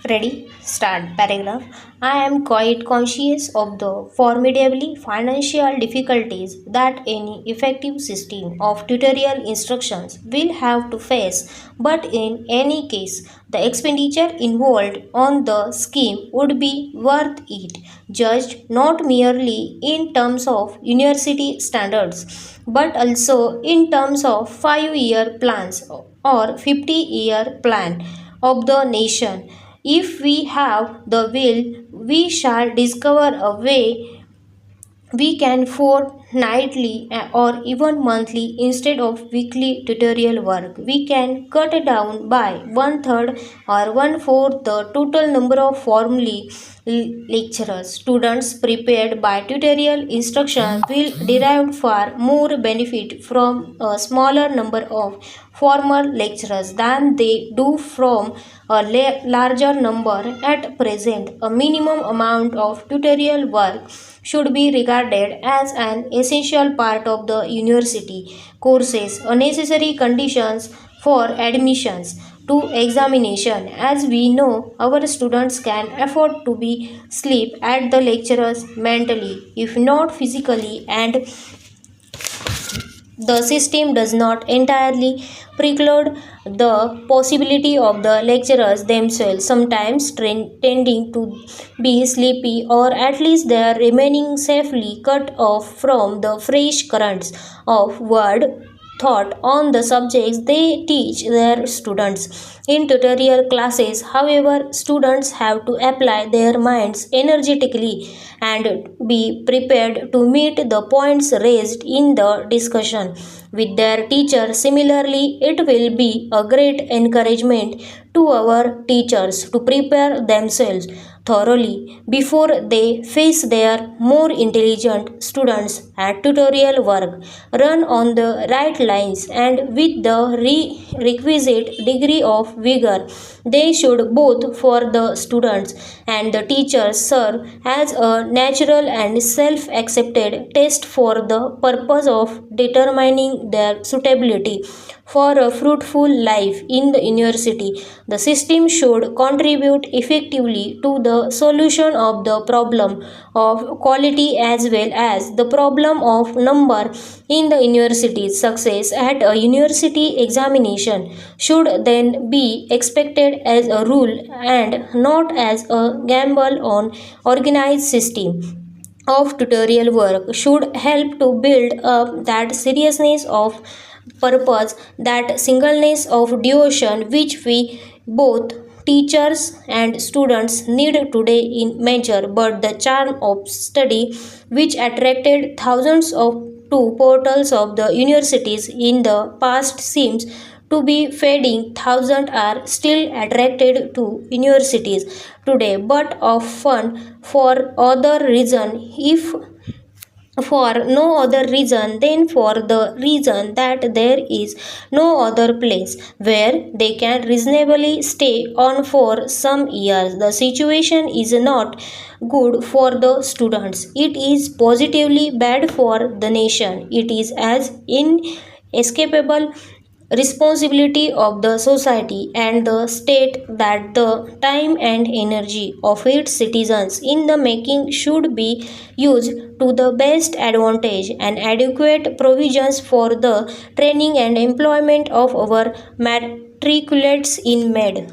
Ready? Start paragraph. I am quite conscious of the formidably financial difficulties that any effective system of tutorial instructions will have to face, but in any case, the expenditure involved on the scheme would be worth it, judged not merely in terms of university standards, but also in terms of 5-year plans or 50-year plan of the nation. If we have the will, we shall discover a way we can fortnightly or even monthly instead of weekly tutorial work. We can cut down by one third or one fourth the total number of formally lecturers. Students prepared by tutorial instruction will derive far more benefit from a smaller number of former lecturers than they do from a larger number at present. A minimum amount of tutorial work should be regarded as an essential part of the university courses, a necessary conditions for admissions to examination. As we know, our students can afford to be sleep at the lecturers mentally, if not physically, and the system does not entirely preclude the possibility of the lecturers themselves sometimes tending to be sleepy, or at least they are remaining safely cut off from the fresh currents of word thought on the subjects they teach their students. In tutorial classes, however, students have to apply their minds energetically and be prepared to meet the points raised in the discussion with their teacher. Similarly, it will be a great encouragement to our teachers to prepare themselves thoroughly before they face their more intelligent students at tutorial work run on the right lines and with the requisite degree of vigor. They should, both for the students and the teachers, serve as a natural and self accepted test for the purpose of determining their suitability for a fruitful life in the university. The system should contribute effectively to the solution of the problem of quality as well as the problem of number in the university's success at a university examination should then be expected as a rule and not as a gamble on organized system of tutorial work should help to build up that seriousness of purpose, that singleness of devotion which we both teachers and students need today in measure, but the charm of study which attracted thousands of to portals of the universities in the past seems to be fading. Thousands are still attracted to universities today, but often for other reason, if for no other reason than for the reason that there is no other place where they can reasonably stay on for some years. The situation is not good for the students, it is positively bad for the nation. It is as inescapable responsibility of the society and the state that the time and energy of its citizens in the making should be used to the best advantage, and adequate provisions for the training and employment of our matriculates in made.